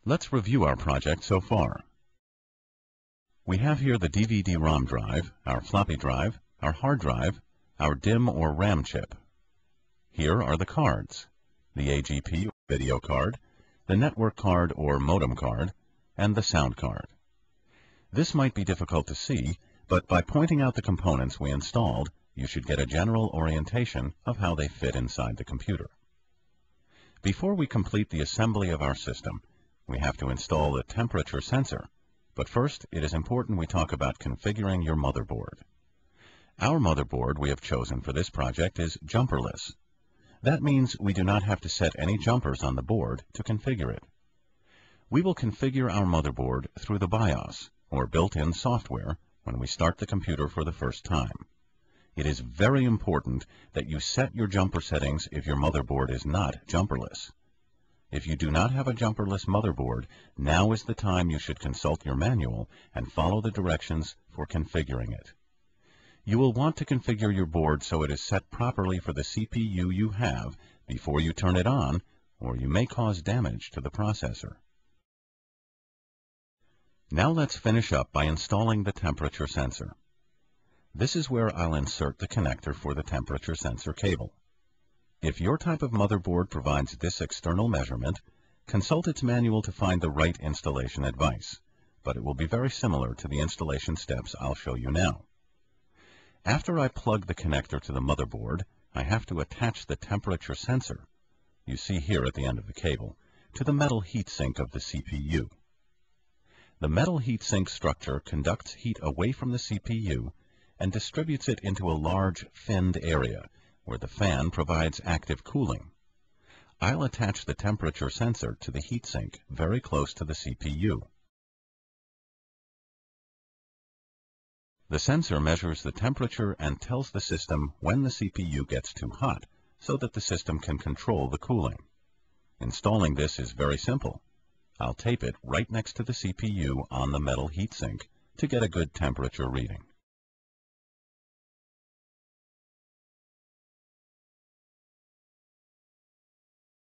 Let's review our project so far. We have here the DVD-ROM drive, our floppy drive, our hard drive, our DIMM or RAM chip. Here are the cards, the AGP or video card, the network card or modem card, and the sound card. This might be difficult to see, but by pointing out the components we installed, you should get a general orientation of how they fit inside the computer. Before we complete the assembly of our system, we have to install the temperature sensor, but first it is important we talk about configuring your motherboard. Our motherboard we have chosen for this project is jumperless. That means we do not have to set any jumpers on the board to configure it. We will configure our motherboard through the BIOS, or built-in software, when we start the computer for the first time. It is very important that you set your jumper settings if your motherboard is not jumperless. If you do not have a jumperless motherboard, now is the time you should consult your manual and follow the directions for configuring it. You will want to configure your board so it is set properly for the CPU you have before you turn it on, or you may cause damage to the processor. Now let's finish up by installing the temperature sensor. This is where I'll insert the connector for the temperature sensor cable. If your type of motherboard provides this external measurement, consult its manual to find the right installation advice, but it will be very similar to the installation steps I'll show you now. After I plug the connector to the motherboard, I have to attach the temperature sensor, you see here at the end of the cable, to the metal heatsink of the CPU. The metal heatsink structure conducts heat away from the CPU and distributes it into a large finned area, where the fan provides active cooling. I'll attach the temperature sensor to the heatsink very close to the CPU. The sensor measures the temperature and tells the system when the CPU gets too hot, so that the system can control the cooling. Installing this is very simple. I'll tape it right next to the CPU on the metal heatsink to get a good temperature reading.